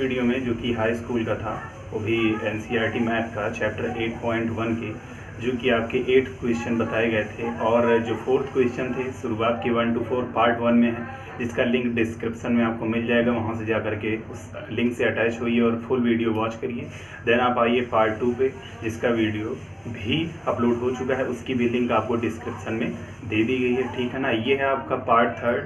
Video में जो कि हाई स्कूल का था, वो भी एनसीईआरटी मैथ का चैप्टर 8.1 के जो कि आपके 8 क्वेश्चन बताए गए थे, और जो 4th क्वेश्चन थे शुरुआत के 1 to 4 पार्ट 1 में है, जिसका लिंक डिस्क्रिप्शन में आपको मिल जाएगा। वहाँ से जा करके उस लिंक से अटैच होइए और फुल वीडियो वॉच करिए। देन आप आइए पार्ट 2 पे, जिसका वीडियो भी अपलोड हो चुका है, उसकी भी लिंक आपको डिस्क्रिप्शन में दे दी गई है, ठीक है ना। ये है आपका पार्ट 3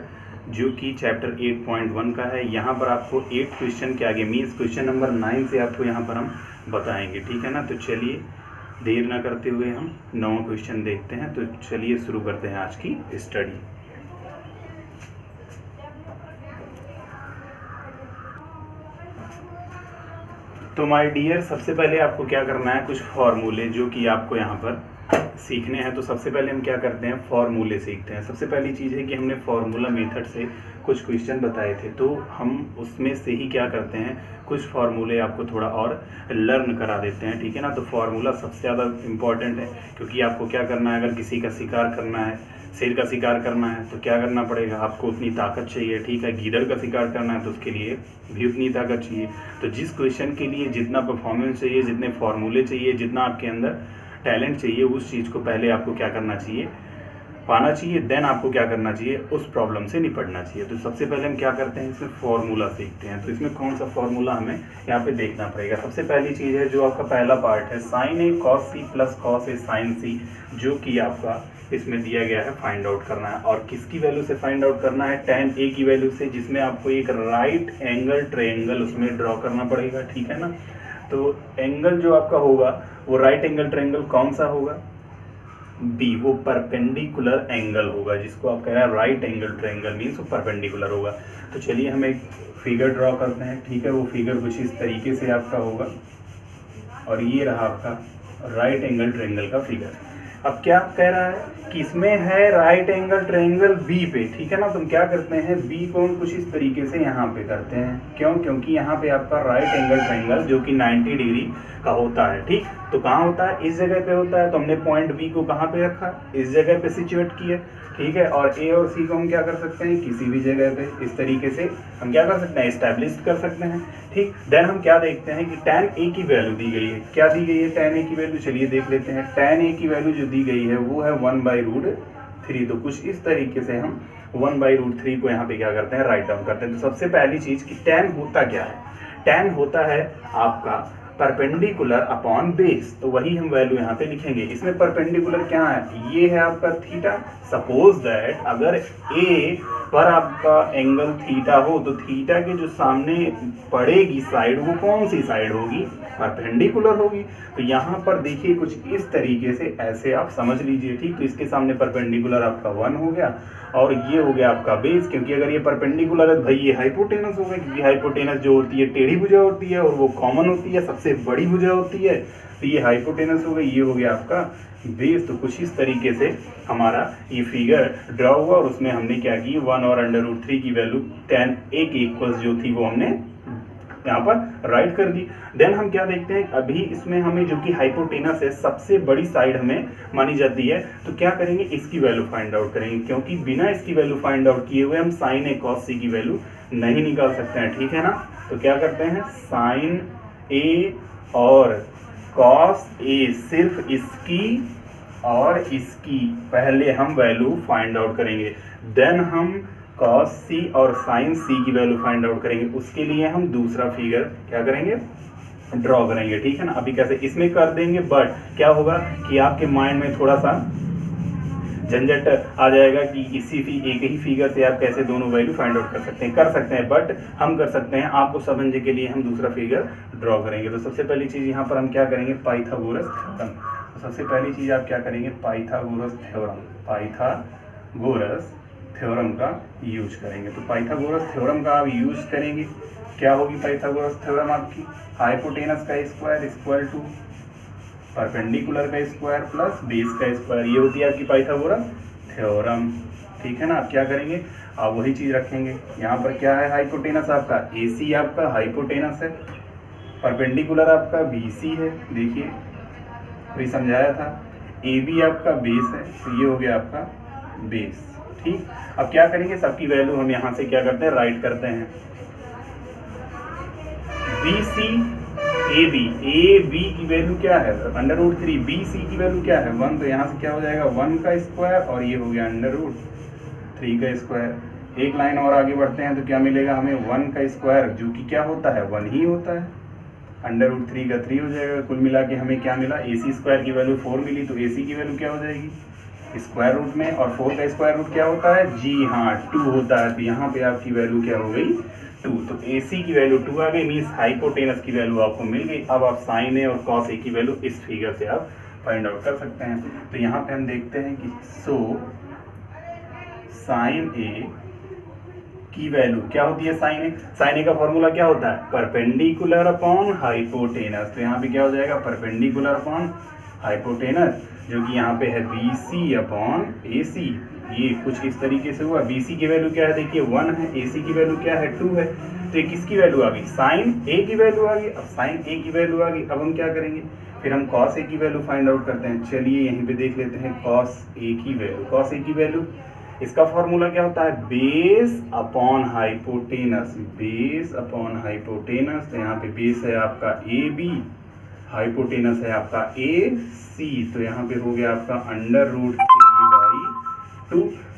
जो कि चैप्टर 8.1 का है। यहाँ पर आपको 8 क्वेश्चन के आगे मीन्स क्वेश्चन नंबर 9 से आपको यहाँ पर हम बताएंगे, ठीक है ना। तो चलिए देर ना करते हुए हम 9वां क्वेश्चन देखते हैं। तो चलिए शुरू करते हैं आज की स्टडी। तो माय डियर, सबसे पहले आपको क्या करना है, कुछ फॉर्मूले जो कि आपको यहाँ पर सीखने हैं। तो सबसे पहले हम क्या करते हैं, फॉर्मूले सीखते हैं। सबसे पहली चीज़ है कि हमने फॉर्मूला मेथड से कुछ क्वेश्चन बताए थे, तो हम उसमें से ही क्या करते हैं, कुछ फार्मूले आपको थोड़ा और लर्न करा देते हैं, ठीक है ना। तो फार्मूला सबसे ज़्यादा इम्पॉर्टेंट है, क्योंकि आपको क्या करना है, अगर किसी का शिकार करना है, शेर का शिकार करना है, तो क्या करना पड़ेगा, आपको उतनी ताकत चाहिए, ठीक है। गीदड़ का शिकार करना है तो उसके लिए भी उतनी ताकत चाहिए। तो जिस क्वेश्चन के लिए जितना परफॉर्मेंस चाहिए, जितने फार्मूले चाहिए, जितना आपके अंदर टैलेंट चाहिए, उस चीज़ को पहले आपको क्या करना चाहिए, पाना चाहिए। देन आपको क्या करना चाहिए, उस प्रॉब्लम से निपटना चाहिए। तो सबसे पहले हम क्या करते हैं, इसमें फॉर्मूला सीखते हैं। तो इसमें कौन सा फॉर्मूला हमें यहाँ पे देखना पड़ेगा। सबसे पहली चीज़ है जो आपका पहला पार्ट है, sign A cos C plus cos A sign सी, जो कि आपका इसमें दिया गया है, फाइंड आउट करना है। और किसकी वैल्यू से फाइंड आउट करना है, tan ए की वैल्यू से, जिसमें आपको एक राइट एंगल ट्रायंगल उसमें ड्रॉ करना पड़ेगा, ठीक है ना। तो एंगल जो आपका होगा वो राइट एंगल ट्रायंगल कौन सा होगा, बी, वो परपेंडिकुलर एंगल होगा, जिसको आप कह रहे हैं राइट एंगल ट्रायंगल मीन्स वो परपेंडिकुलर होगा। तो चलिए हम एक फिगर ड्रॉ करते हैं, ठीक है। वो फिगर कुछ इस तरीके से आपका होगा, और ये रहा आपका राइट एंगल ट्रायंगल का फिगर। अब क्या कह रहा है कि इसमें है राइट एंगल ट्रायंगल बी पे, ठीक है ना। तो हम क्या करते हैं, बी को हम कुछ इस तरीके से यहाँ पे करते हैं, क्यों, क्योंकि यहाँ पे आपका राइट एंगल ट्रायंगल जो कि 90 डिग्री का होता है, ठीक। तो कहाँ होता है, इस जगह पे होता है। तो हमने पॉइंट बी को कहाँ पे रखा, इस जगह पे सिचुएट किया, ठीक है। और ए और सी को हम क्या कर सकते हैं, किसी भी जगह पे इस तरीके से हम क्या कर सकते हैं, एस्टैब्लिश कर सकते हैं, ठीक। देन हम क्या देखते हैं कि tan ए की वैल्यू दी गई है। क्या दी गई है tan ए की वैल्यू, चलिए देख लेते हैं। tan ए की वैल्यू जो दी गई है वो है 1/√3। तो कुछ इस तरीके से हम 1/√3 को यहाँ पे क्या करते हैं, राइट डाउन करते हैं। तो सबसे पहली चीज़ कि tan होता क्या है, tan होता है आपका परपेंडिकुलर अपॉन बेस। तो वही हम वैल्यू यहाँ पे लिखेंगे। इसमें परपेंडिकुलर क्या है, ये है आपका थीटा। सपोज दैट अगर ए पर आपका एंगल थीटा हो, तो थीटा के जो सामने पड़ेगी साइड, वो कौन सी साइड होगी, परपेंडिकुलर होगी। तो यहाँ पर देखिए कुछ इस तरीके से, ऐसे आप समझ लीजिए, ठीक। तो इसके सामने परपेंडिकुलर आपका 1 हो गया, और ये हो गया आपका बेस, क्योंकि अगर ये परपेंडिकुलर है भाई ये हाइपोटेनस हो गया, क्योंकि हाइपोटेनस जो होती है टेढ़ी भुजा होती है, और वो कॉमन होती है, सबसे बड़ी भुजा होती है। तो ये हाइपोटेनस हो गई, ये हो गया आपका बेस। तो कुछ इस तरीके से हमारा ये फिगर ड्रॉ हुआ, और उसमें हमने क्या की, 1 और √3 की वैल्यू tan ए के इक्वल्स जो थी वो हमने यहाँ पर राइट कर दी। देन हम क्या देखते हैं, अभी इसमें हमें जो कि हाइपोटेनस है, सबसे बड़ी साइड हमें मानी जाती है। तो क्या करेंगे, इसकी वैल्यू फाइंड आउट करेंगे, क्योंकि बिना इसकी वैल्यू फाइंड आउट किए हुए हम साइन ए कॉस सी की वैल्यू नहीं निकाल सकते हैं, ठीक है ना। तो क्या करते हैं, साइन ए और कॉस ए, सिर्फ इसकी और इसकी पहले हम वैल्यू फाइंड आउट करेंगे। देन हम कॉस सी और साइन सी की वैल्यू फाइंड आउट करेंगे। उसके लिए हम दूसरा फिगर क्या करेंगे, ड्रॉ करेंगे, ठीक है ना। अभी कैसे इसमें कर देंगे, बट क्या होगा कि आपके माइंड में थोड़ा सा झंझट आ जाएगा कि एक ही फिगर से आप कैसे दोनों वैल्यू फाइंड आउट कर सकते हैं, बट हम कर सकते हैं। आपको समझने के लिए हम दूसरा फिगर ड्रॉ करेंगे। तो सबसे पहली चीज़ यहाँ पर हम क्या करेंगे, पाइथागोरस थ्योरम। तो सबसे पहली चीज़ आप क्या करेंगे, पाइथागोरस थ्योरम का यूज करेंगे। तो पाइथागोरस थ्योरम का आप यूज करेंगे, क्या होगी पाइथागोरस थ्योरम आपकी, हाइपोटेनस का स्क्वायर इक्वल टू परपेंडिकुलर का स्क्वायर प्लस बेस का स्क्वायर, ये होती है आपकी पाइथागोरस थ्योरम, ठीक है ना। आप क्या करेंगे, आप वही चीज़ रखेंगे। यहाँ पर क्या है, हाइपोटेनस आपका AC आपका हाइपोटेनस है, परपेंडिकुलर आपका BC है, देखिए अभी समझाया था, AB आपका बेस है, तो ये हो गया आपका बेस, ठीक। अब क्या करेंगे, सबकी वैल्यू हम यहाँ से क्या करते हैं, राइट करते हैं। बी सी ए बी की वैल्यू क्या है √3, बी सी की वैल्यू क्या है 1, तो यहाँ से क्या हो जाएगा 1 का स्क्वायर और ये हो गया √3 का स्क्वायर। एक लाइन और आगे बढ़ते हैं तो क्या मिलेगा हमें 1 का स्क्वायर जो कि क्या होता है 1 ही होता है, √3 का 3 हो जाएगा। कुल मिला के हमें क्या मिला, AC स्क्वायर की वैल्यू 4 मिली, तो AC की वैल्यू क्या हो जाएगी स्क्वायर रूट में, और 4 का स्क्वायर रूट क्या होता है, जी हाँ 2 होता है। तो यहाँ पे आपकी वैल्यू क्या हो गई 2, तो AC की वैल्यू 2 आ गई, मीन्स हाइपोटेनस की वैल्यू आपको मिल गई। अब आप साइन ए और कॉस ए की वैल्यू इस फिगर से आप फाइंड आउट कर सकते हैं। तो यहाँ पे हम देखते हैं कि साइन ए की वैल्यू क्या होती है, साइन ए का फॉर्मूला क्या होता है परपेंडिकुलर अपॉन हाइपोटेनस। तो यहाँ पे क्या हो जाएगा परपेंडिकुलर अपॉन हाइपोटेनस, जो कि यहाँ पे है BC अपॉन AC। ये कुछ इस तरीके से हुआ। BC की वैल्यू क्या है देखिए 1 है, AC की वैल्यू क्या है 2 है, तो ये किसकी वैल्यू आ गई साइन A की वैल्यू आ गई। अब साइन A की वैल्यू आ गई, अब हम क्या करेंगे फिर हम कॉस A की वैल्यू फाइंड आउट करते हैं। चलिए यहीं पे देख लेते हैं कॉस A की वैल्यू। कॉस A की वैल्यू इसका फॉर्मूला क्या होता है base upon hypotenuse, base upon hypotenuse. तो यहाँ पे बेस है आपका AB, हाइपोटेनस है आपका AC, तो यहाँ पे हो गया आपका √3/2।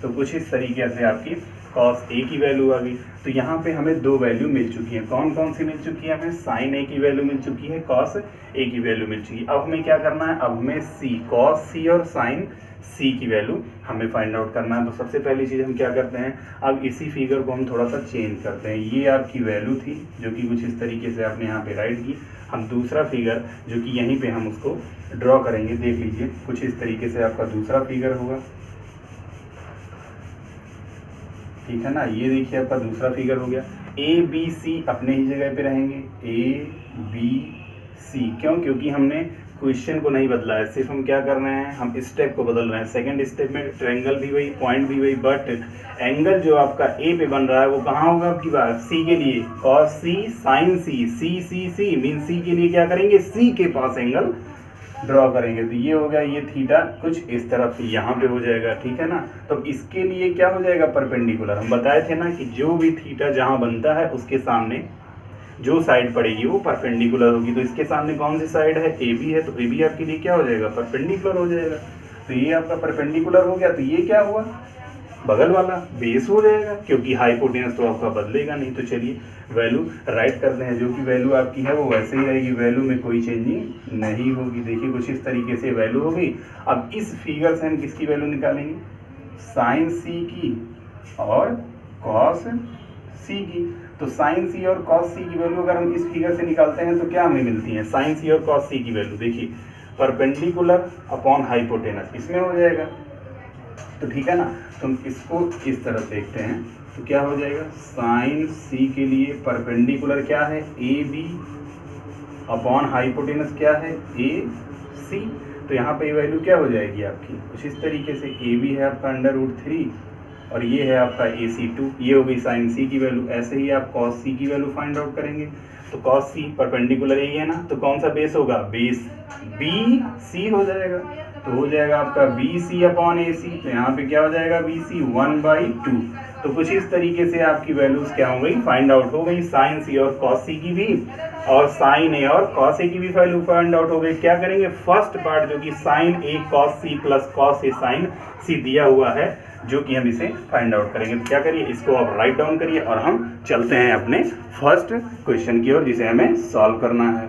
तो कुछ इस तरीके से आपकी cos A की वैल्यू आ गई। तो यहाँ पे हमें दो वैल्यू मिल चुकी है, कौन कौन सी मिल चुकी है, हमें sin A की वैल्यू मिल चुकी है, cos A की वैल्यू मिल चुकी है। अब हमें क्या करना है, अब हमें cos C और sin C की वैल्यू हमें फाइंड आउट करना है। तो सबसे पहली चीज़ हम क्या करते हैं, अब इसी फिगर को हम थोड़ा सा चेंज करते हैं। ये आपकी वैल्यू थी जो कि कुछ इस तरीके से आपने यहाँ पे राइट की। हम दूसरा फिगर जो कि यहीं पे हम उसको ड्रॉ करेंगे, देख लीजिए कुछ इस तरीके से आपका दूसरा फिगर होगा, ठीक है ना। ये देखिए आपका दूसरा फिगर हो गया। ABC अपने ही जगह पे रहेंगे, ABC क्यों, क्योंकि हमने क्वेश्चन को नहीं बदला है, सिर्फ हम क्या कर रहे हैं, हम स्टेप को बदल रहे हैं। सेकंड स्टेप में ट्रायंगल भी वही, पॉइंट भी वही, बट एंगल जो आपका ए पे बन रहा है वो कहाँ होगा आपकी बात, सी के लिए cos C sin C, C mean C के लिए क्या करेंगे, सी के पास एंगल ड्रॉ करेंगे। तो ये हो गया, ये थीटा कुछ इस तरफ यहाँ पे हो जाएगा, ठीक है ना। तो इसके लिए क्या हो जाएगा परपेंडिकुलर। हम बताए थे ना कि जो भी थीटा जहाँ बनता है उसके सामने जो साइड पड़ेगी वो परपेंडिकुलर होगी। तो इसके सामने कौन सी साइड है, AB है, तो AB आपके लिए क्या हो जाएगा, परपेंडिकुलर हो जाएगा। तो ये आपका परपेंडिकुलर हो गया, तो ये क्या हुआ, बगल वाला बेस हो जाएगा, क्योंकि हाइपोटेनस तो आपका बदलेगा नहीं। तो चलिए वैल्यू राइट करते हैं, जो कि वैल्यू आपकी है वो वैसे ही रहेगी, वैल्यू में कोई चेंजिंग नहीं होगी। देखिए कुछ इस तरीके से वैल्यू हो गई। अब इस फिगर से हम किसकी वैल्यू निकालेंगे, साइन C की और कॉस C की। तो साइन C और कॉस C की वैल्यू अगर हम इस फिगर से निकालते हैं तो क्या हमें मिलती है, साइन C और कॉस C की वैल्यू देखिए परपेंडिकुलर अपॉन हाइपोटेनस इसमें हो जाएगा, तो ठीक है ना। तो हम इसको इस तरफ देखते हैं तो क्या हो जाएगा, साइन C के लिए परपेंडिकुलर क्या है, AB अपॉन हाइपोटेनस क्या है, AC। तो यहाँ पे वैल्यू क्या हो जाएगी आपकी कुछ इस तरीके से, AB है आपका √3 और ये है आपका AC2, ये हो गई साइन C की वैल्यू। ऐसे ही आप cos C की वैल्यू फाइंड आउट करेंगे। तो cos C परपेंडिकुलर यही है ना, तो कौन सा बेस होगा, बेस BC हो जाएगा। तो हो जाएगा आपका BC अपॉन AC। तो यहाँ पे क्या हो जाएगा BC 1/2। तो कुछ इस तरीके से आपकी वैल्यूज क्या हो गई, फाइंड आउट हो गई, साइन C और cos C की भी और साइन A और cos A की भी वैल्यू फाइंड आउट हो गई। क्या करेंगे, फर्स्ट पार्ट जो कि sine A cos C plus cos A sine C दिया हुआ है, जो कि हम इसे फाइंड आउट करेंगे। तो क्या करिए, इसको आप राइट डाउन करिए और हम चलते हैं अपने फर्स्ट क्वेश्चन की ओर जिसे हमें सॉल्व करना है।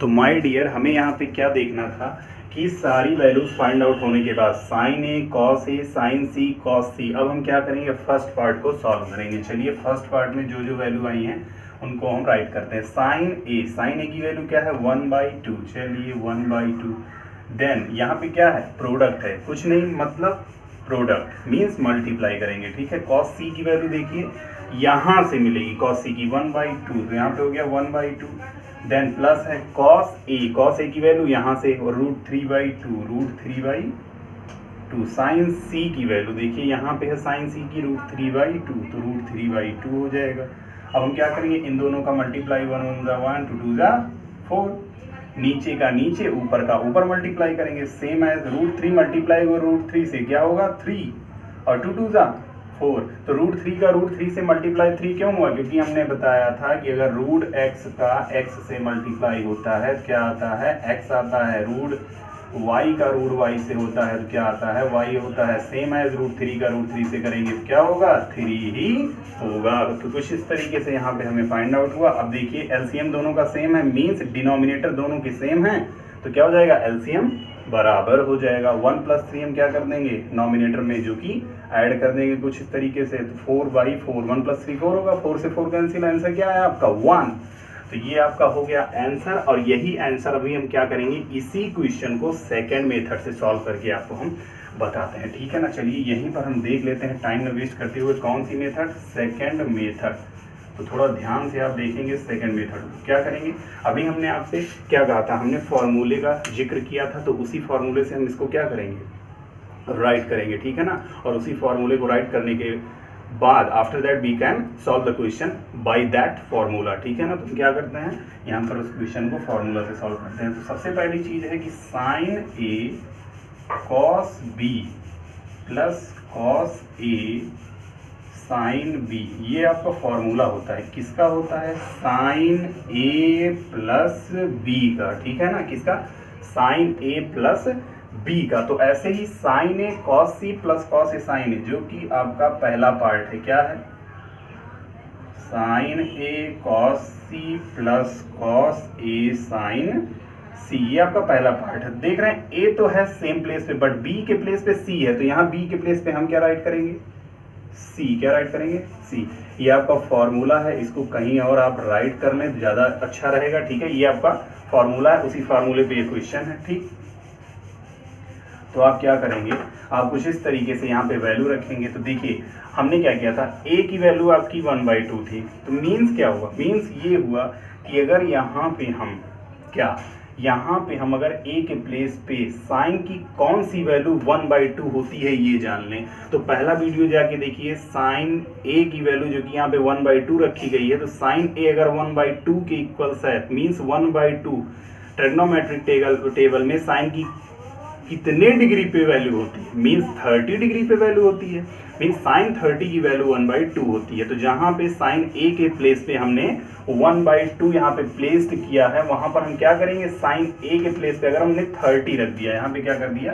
तो माय डियर, हमें यहाँ पे क्या देखना था कि सारी वैल्यूज फाइंड आउट होने के बाद sine A cos A sine C cos C, अब हम क्या करेंगे, फर्स्ट पार्ट को सॉल्व करेंगे। चलिए फर्स्ट पार्ट में जो जो वैल्यू आई हैं उनको हम राइट करते हैं। साइन A की वैल्यू क्या है 1/2, चलिए 1/2। देन यहाँ पे क्या है, प्रोडक्ट है, कुछ नहीं मतलब प्रोडक्ट मीन्स मल्टीप्लाई करेंगे, ठीक है। cos C की वैल्यू देखिए यहाँ से मिलेगी, cos C की 1/2, तो यहाँ पे हो गया 1/2। देन प्लस है cos A की वैल्यू यहाँ से और √3/2 साइन C की वैल्यू देखिए यहाँ पे है साइन C की √3/2, तो √3/2 हो जाएगा। अब हम क्या करेंगे, इन दोनों का मल्टीप्लाई, 1 × 1 2 × 4, नीचे का नीचे ऊपर का ऊपर मल्टीप्लाई करेंगे, सेम एज √3 मल्टीप्लाई हुआ √3 से क्या होगा 3 और 2 × 4। तो √3 का √3 से मल्टीप्लाई 3 क्यों हुआ? क्योंकि हमने बताया था कि अगर √x का x से मल्टीप्लाई होता है क्या आता है? x आता है। √y का √y से होता है तो क्या आता है? y होता है। सेम एज √3 का √3 से करेंगे तो क्या होगा? 3 ही होगा। तो कुछ इस तरीके से यहाँ पे हमें फाइंड आउट हुआ। अब देखिए एलसीएम दोनों का सेम है, मीन्स डिनोमिनेटर दोनों के सेम है, तो क्या हो जाएगा? एलसीएम बराबर हो जाएगा। 1 + 3 हम क्या कर देंगे नॉमिनेटर में, जो कि ऐड कर देंगे कुछ इस तरीके से। तो 4/4, 1 + 3 4 होगा। 4 से 4 कैंसिल, आंसर क्या है आपका? 1। तो ये आपका हो गया आंसर। और यही आंसर अभी हम क्या करेंगे, इसी क्वेश्चन को सेकंड मेथड से सॉल्व करके आपको हम बताते हैं, ठीक है ना। चलिए यहीं पर हम देख लेते हैं टाइम न वेस्ट करते हुए कौन सी मेथड, सेकंड मेथड। तो थोड़ा ध्यान से आप देखेंगे सेकंड मेथड क्या करेंगे। अभी हमने आपसे क्या कहा था, हमने फॉर्मूले का जिक्र किया था, तो उसी फॉर्मूले से हम इसको क्या करेंगे, राइट करेंगे, ठीक है ना। और उसी फॉर्मूले को राइट करने के बाद after that we can solve the question by that formula, ठीक है ना। तो क्या करते हैं यहाँ पर उस क्वेश्चन को फॉर्मूला से सॉल्व करते हैं। तो सबसे पहली चीज है कि sin A cos B plus cos A sin B, ये आपका फॉर्मूला होता है। किसका होता है? sin A प्लस B का, ठीक है ना। किसका? sin A प्लस B का। तो ऐसे ही sin A cos C plus cos A sin A, जो कि आपका पहला पार्ट है, क्या है? sin A cos C plus cos A sin C, ये आपका पहला पार्ट है। देख रहे हैं A तो है सेम प्लेस पे, बट B के प्लेस पे C है, तो यहाँ B के प्लेस पे हम क्या राइट करेंगे? C। क्या राइट करेंगे? C। ये आपका फॉर्मूला है, इसको कहीं और आप राइट कर लें तो ज़्यादा अच्छा रहेगा, ठीक है। ये आपका फॉर्मूला है, उसी फॉर्मूले पे ये क्वेश्चन है, ठीक। तो आप क्या करेंगे, आप कुछ इस तरीके से यहाँ पे वैल्यू रखेंगे। तो देखिए हमने क्या किया था, A की वैल्यू आपकी 1/2 थी, तो मीन्स क्या हुआ? मीन्स ये हुआ कि अगर यहाँ पे हम क्या, यहाँ पे हम अगर A के प्लेस पे साइन की कौन सी वैल्यू 1/2 होती है ये जान लें, तो पहला वीडियो जाके देखिए, साइन A की वैल्यू जो कि यहाँ पे 1/2 रखी गई है, तो साइन A अगर 1/2 के इक्वल्स है, मीन्स 1/2 ट्रिग्नोमेट्रिक टेबल में साइन की कितने डिग्री पे वैल्यू होती है? मीन्स 30 डिग्री पे वैल्यू होती है, मीन्स साइन 30 की वैल्यू 1/2 होती है। तो जहाँ पे साइन A के प्लेस पे हमने 1/2 यहाँ पे प्लेस्ड किया है, वहाँ पर हम क्या करेंगे, साइन A के प्लेस पे अगर हमने 30 रख दिया, यहाँ पे क्या कर दिया,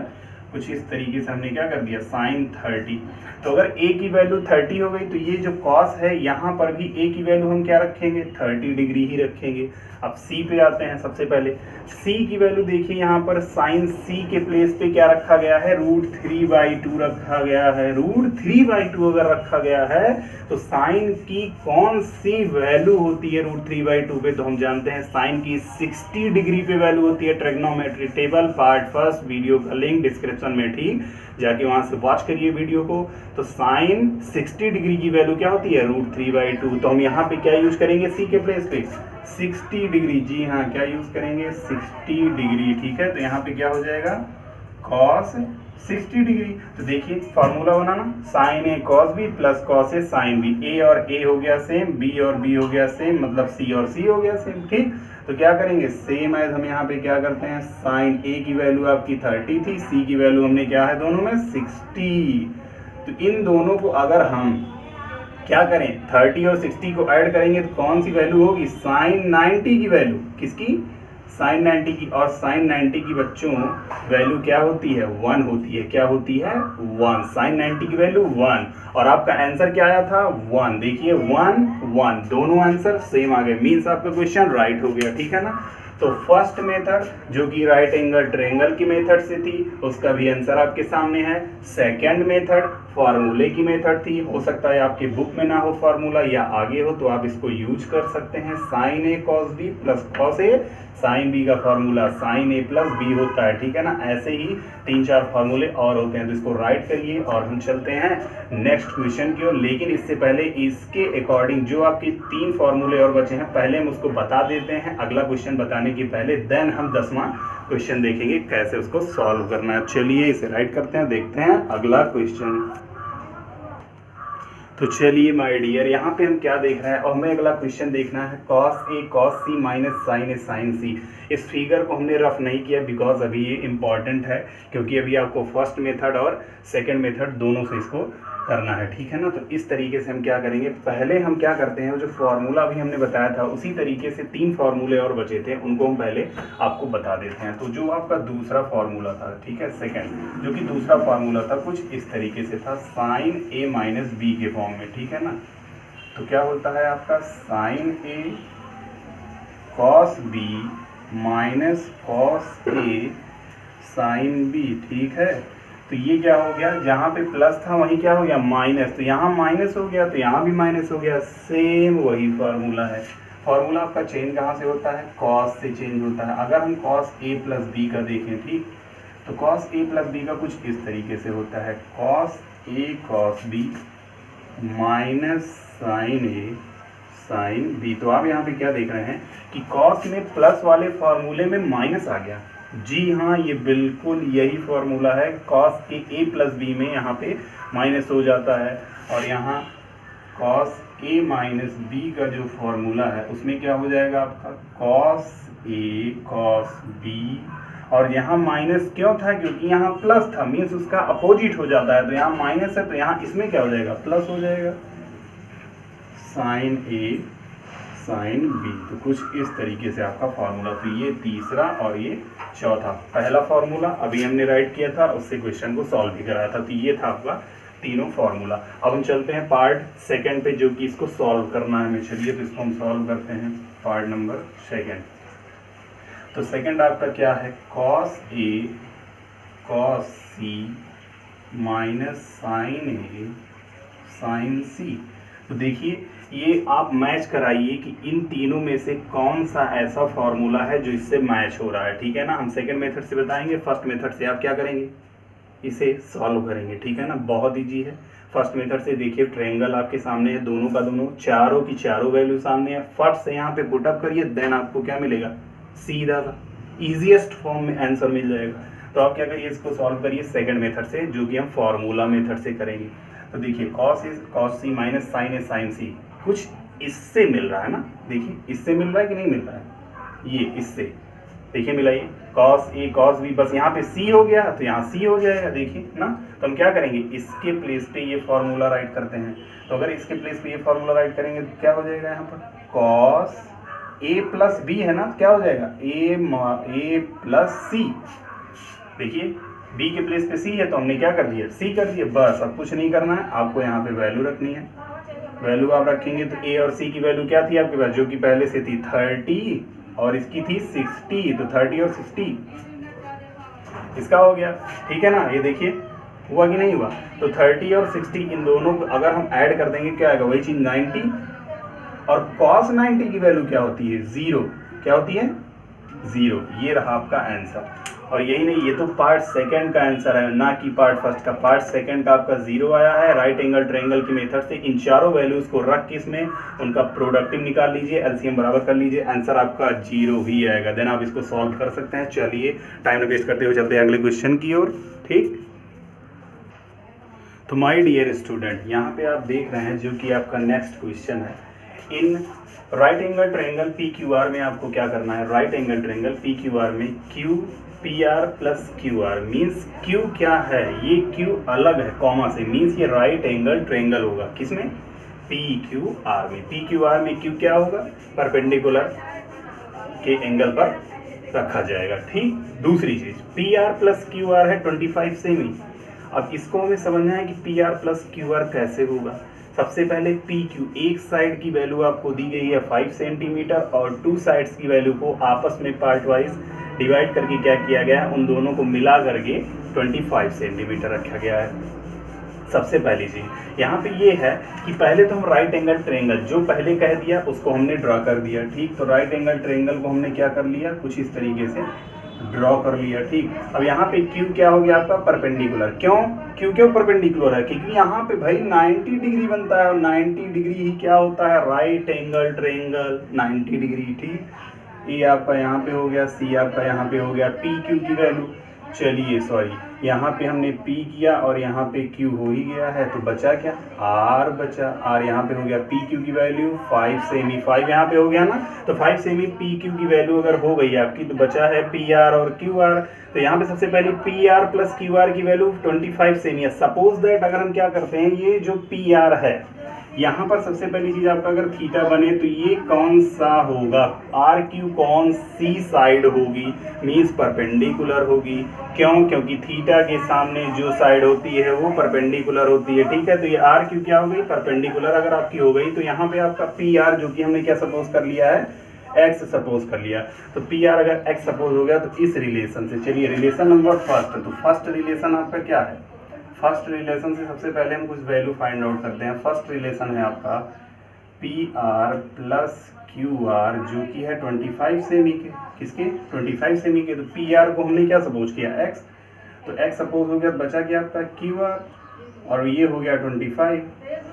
कुछ इस तरीके से हमने क्या कर दिया, साइन 30। तो अगर A की वैल्यू 30 हो गई, तो ये जो कॉस है यहाँ पर भी A की वैल्यू हम क्या रखेंगे, 30 डिग्री ही रखेंगे। अब C पे आते हैं। सबसे पहले C की वैल्यू देखिए, यहाँ पर साइन C के प्लेस पे क्या रखा गया है, √3/2 रखा गया है। √3/2 अगर रखा गया है तो साइन की कौन सी वैल्यू होती है √3/2 पे? तो हम जानते हैं साइन की 60 डिग्री पे वैल्यू होती है। Trigonometry table part first, video का लिंक डिस्क्रिप्शन में, ठीक, जाके वहां से वॉच करिए वीडियो को। तो साइन 60 डिग्री की वैल्यू क्या होती है, √3/2। तो हम यहाँ पे क्या यूज करेंगे, C के प्लेस पे 60 डिग्री, जी हाँ, क्या यूज करेंगे, 60 डिग्री, ठीक है। तो यहाँ पे क्या हो जाएगा, cos 60 डिग्री। तो देखिए फॉर्मूला बनाना, sine A cos B plus cos A sin B। A और A हो गया सेम, B और B हो गया सेम, मतलब C और C हो गया सेम, ठीक। तो क्या करेंगे, सेम एज हम यहाँ पे क्या करते हैं, साइन A की वैल्यू आपकी 30 थी, C की वैल्यू हमने क्या है दोनों में 60। तो इन दोनों को अगर हम क्या करें, 30 और 60 को ऐड करेंगे तो कौन सी वैल्यू होगी, साइन 90 की वैल्यू। किसकी, साइन 90 की। और साइन 90 की बच्चों वैल्यू क्या होती है, 1 होती है। क्या होती है, 1। साइन 90 की वैल्यू 1। और आपका आंसर क्या आया था, 1। देखिए 1 1, दोनों आंसर सेम आ गए, मीन्स आपका क्वेश्चन राइट हो गया, ठीक है ना। तो फर्स्ट मेथड जो कि राइट एंगल ट्रायंगल की मेथड से थी, उसका भी आंसर आपके सामने है। सेकंड मेथड फॉर्मूले की मेथड थी, हो सकता है आपकी बुक में ना हो फॉर्मूला या आगे हो, तो आप इसको यूज कर सकते हैं। Sine A cos B plus cos A sine B का formula sine A plus B होता है, ठीक है ना। ऐसे ही 3-4 फॉर्मूले और होते हैं, तो इसको राइट करिए और हम चलते हैं नेक्स्ट क्वेश्चन की ओर। लेकिन इससे पहले इसके अकॉर्डिंग जो आपके 3 फॉर्मूले और बचे हैं, पहले हम उसको बता देते हैं अगला क्वेश्चन बताने के पहले, देन हम 10वां क्वेश्चन देखेंगे कैसे उसको सॉल्व करना है। चलिए इसे राइट करते हैं, देखते हैं अगला क्वेश्चन। तो चलिए माय डियर, यहाँ पे हम क्या देख रहे हैं, और हमें अगला क्वेश्चन देखना है cos A cos C minus sine A sin C। इस फिगर को हमने रफ नहीं किया बिकॉज अभी ये इम्पॉर्टेंट है, क्योंकि अभी आपको फर्स्ट मेथड और सेकंड मेथड दोनों से इसको करना है, ठीक है ना। तो इस तरीके से हम क्या करेंगे, पहले हम क्या करते हैं, जो फार्मूला अभी हमने बताया था उसी तरीके से 3 फार्मूले और बचे थे, उनको हम पहले आपको बता देते हैं। तो जो आपका दूसरा फार्मूला था, ठीक है, सेकंड जो कि दूसरा फार्मूला था कुछ इस तरीके से था, साइन ए माइनस बी के फॉर्म में, ठीक है ना। तो क्या होता है आपका sign A cos B minus cos A sine B, ठीक है। तो ये क्या हो गया, जहाँ पे प्लस था वहीं क्या हो गया माइनस, तो यहाँ माइनस हो गया तो यहाँ भी माइनस हो गया, सेम वही फार्मूला है। फार्मूला आपका चेंज कहाँ से होता है, कॉस से चेंज होता है। अगर हम कॉस ए प्लस बी का देखें, ठीक, तो कॉस ए प्लस बी का कुछ इस तरीके से होता है, cos A cos B minus sign A sine B. तो आप यहाँ पे क्या देख रहे हैं कि कॉस में प्लस वाले फार्मूले में माइनस आ गया। जी हाँ, ये बिल्कुल यही फार्मूला है, कॉस के ए प्लस बी में यहाँ पे माइनस हो जाता है, और यहाँ कॉस ए माइनस बी का जो फार्मूला है उसमें क्या हो जाएगा आपका कॉस ए कॉस बी, और यहाँ माइनस क्यों था, क्योंकि यहाँ प्लस था, मीन्स उसका अपोजिट हो जाता है। तो यहाँ माइनस है तो यहाँ इसमें क्या हो जाएगा, प्लस हो जाएगा, साइन ए साइन बी। तो कुछ इस तरीके से आपका फार्मूला। तो ये तीसरा और ये चौथा, पहला फार्मूला अभी हमने राइट किया था, उससे क्वेश्चन को सॉल्व भी कराया था। तो ये था आपका तीनों फार्मूला। अब हम चलते हैं पार्ट सेकंड पे, जो कि इसको सॉल्व करना है हमें। चलिए तो इसको हम सॉल्व करते हैं, पार्ट नंबर सेकंड। तो सेकंड आपका क्या है, cos A cos C minus sign A sign सी। तो देखिए ये आप मैच कराइए कि इन तीनों में से कौन सा ऐसा फार्मूला है जो इससे मैच हो रहा है, ठीक है ना। हम सेकंड मेथड से बताएंगे, फर्स्ट मेथड से आप क्या करेंगे, इसे सॉल्व करेंगे, ठीक है ना। बहुत ईजी है। फर्स्ट मेथड से देखिए ट्रायंगल आपके सामने है, दोनों का दोनों, चारों की चारों वैल्यू सामने है, फट से यहाँ पे पुटअप करिए, देन आपको क्या मिलेगा, सीधा सा ईजिएस्ट फॉर्म में आंसर मिल जाएगा। तो आप क्या करिए, इसको सॉल्व करिए सेकंड मेथड से, जो कि हम फार्मूला मेथड से करेंगे। तो देखिए कॉस सी माइनस साइन ए साइन सी, कुछ इससे मिल रहा है ना, देखिए इससे मिल रहा है कि नहीं मिल रहा है, ये इससे देखिए मिलाइए, कॉस ए कॉस बी, बस यहाँ पे सी हो गया तो यहाँ सी हो जाएगा, देखिए ना। तो हम क्या करेंगे, इसके प्लेस पे ये फार्मूला राइट करते हैं। तो अगर इसके प्लेस पे ये फार्मूला राइट करेंगे तो क्या हो जाएगा, यहाँ पर कॉस ए प्लस बी है ना, क्या हो जाएगा ए प्लस सी। देखिए बी के प्लेस पे सी है तो हमने क्या कर दिया, सी कर दिया, बस अब कुछ नहीं करना है, आपको यहाँ पे वैल्यू रखनी है। वैल्यू आप रखेंगे तो ए और सी की वैल्यू क्या थी आपके पास, जो कि पहले से थी 30 और इसकी थी 60, तो 30 और 60 इसका हो गया, ठीक है ना। ये देखिए हुआ कि नहीं हुआ, तो 30 और 60 इन दोनों को अगर हम ऐड कर देंगे क्या आएगा, वही चीज 90, और cos 90 की वैल्यू क्या होती है, 0, क्या होती है 0। ये रहा आपका आंसर। और यही नहीं, ये तो पार्ट सेकंड का आंसर है, ना कि पार्ट फर्स्ट का। पार्ट सेकंड का आपका 0 आया है। राइट एंगल ट्रायंगल की मेथड से इन चारों वैल्यूज को रख के इसमें उनका प्रोडक्टिव निकाल लीजिए, एलसीएम बराबर कर लीजिए, आंसर आपका 0 ही आएगा। देन आप इसको सॉल्व कर सकते हैं। चलिए टाइम वेस्ट करते हुए चलते हैं अगले क्वेश्चन की ओर, ठीक। तो माय डियर स्टूडेंट, यहाँ पे आप देख रहे हैं जो कि आपका नेक्स्ट क्वेश्चन है। In right angle triangle P Q R में आपको क्या करना है, right angle triangle P Q R में Q P R plus Q R, means Q क्या है, ये क्यू अलग है कॉमा से, मीन्स ये राइट एंगल ट्रायंगल होगा, किसमें, पी क्यू आर में। पी क्यू आर में क्यू क्या होगा, परपेंडिकुलर के एंगल पर रखा जाएगा, ठीक। दूसरी चीज P R plus Q are है 25 सेमी। अब इसको हमें समझना है कि P R plus Q are कैसे होगा। सबसे पहले पी क्यू, एक साइड की वैल्यू आपको दी गई है 5 सेंटीमीटर और 2 साइड्स की वैल्यू को आपस में पार्ट वाइज डिवाइड करके क्या किया गया है, उन दोनों को मिला करके 25 सेंटीमीटर रखा गया है। सबसे पहली चीज यहाँ पे ये है कि पहले तो हम राइट एंगल ट्रायंगल जो पहले कह दिया उसको हमने ड्रा कर दिया, ठीक। तो राइट एंगल ट्रायंगल को हमने क्या कर लिया, कुछ इस तरीके से ड्रॉ कर लिया, ठीक। अब यहाँ पे क्यू क्या हो गया आपका, परपेंडिकुलर। क्यों क्यू क्यों परपेंडिकुलर है, क्योंकि यहाँ पे भाई 90 डिग्री बनता है और 90 डिग्री ही क्या होता है, राइट एंगल ट्रायंगल 90 डिग्री, ठीक। ये आपका यहाँ पे हो गया, सी आपका यहाँ पे हो गया। पी क्यू की वैल्यू चलिए सॉरी, यहाँ पे हमने P किया और यहाँ पे Q हो ही गया है, तो बचा क्या, R बचा। R यहाँ पे हो गया PQ की वैल्यू 5 सेमी, 5 यहाँ पे हो गया ना, तो 5 सेमी PQ की वैल्यू अगर हो गई आपकी तो बचा है PR और QR। तो यहाँ पे सबसे पहले PR प्लस QR की वैल्यू 25 सेमी है। सपोज दैट अगर हम क्या करते हैं, ये जो PR है यहाँ पर सबसे पहली चीज आपका अगर थीटा बने तो ये कौन सा होगा, आर क्यू कौन सी साइड होगी, मीन्स परपेंडिकुलर होगी। क्यों, क्योंकि थीटा के सामने जो साइड होती है वो परपेंडिकुलर होती है। ठीक है, तो ये आर क्यू क्या हो गई, परपेंडिकुलर अगर आपकी हो गई, तो यहाँ पे आपका पी आर जो कि हमने क्या सपोज कर लिया है, एक्स सपोज कर लिया। तो पी आर अगर एक्स सपोज हो गया तो इस रिलेशन से, चलिए रिलेशन नंबर फर्स्ट, तो फर्स्ट रिलेशन आपका क्या है, फर्स्ट रिलेशन से सबसे पहले हम कुछ वैल्यू फाइंड आउट करते हैं। फर्स्ट रिलेशन है आपका P R plus Q are जो कि है 25 सेमी के, किसके 25 सेमी के। तो पी आर को हमने क्या सपोज किया, एक्स, तो एक्स सपोज हो गया, बचा क्या आपका क्यू आर और ये हो गया 25।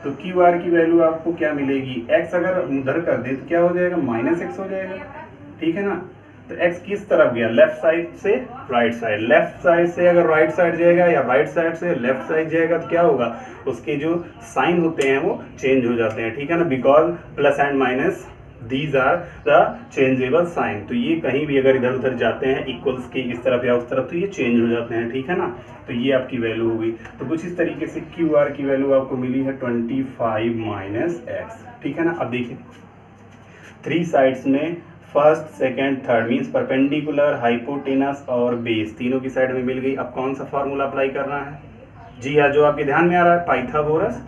तो क्यू आर की वैल्यू आपको क्या मिलेगी, एक्स अगर उधर कर दे तो क्या हो जाएगा, -x हो जाएगा। ठीक है ना, तो x किस तरफ गया, लेफ्ट साइड से राइट साइड, लेफ्ट साइड से अगर राइट साइड जाएगा या राइट साइड से लेफ्ट साइड जाएगा तो क्या होगा, उसके जो साइन होते हैं वो चेंज हो जाते हैं। ठीक है ना, because plus and minus these are the changeable sign. तो ये कहीं भी अगर इधर उधर जाते हैं इक्वल्स के इस तरफ या उस तरफ तो ये चेंज हो जाते हैं। ठीक है ना, तो ये आपकी वैल्यू होगी। तो कुछ इस तरीके से क्यू आर की वैल्यू आपको मिली है 25 - x। ठीक है ना, अब देखिए 3 साइड्स में first second third means perpendicular, hypotenuse और बेस तीनों की साइड में मिल गई। अब कौन सा फार्मूला अप्लाई करना है, जी हाँ, जो आपके ध्यान में आ रहा है, पाइथागोरस।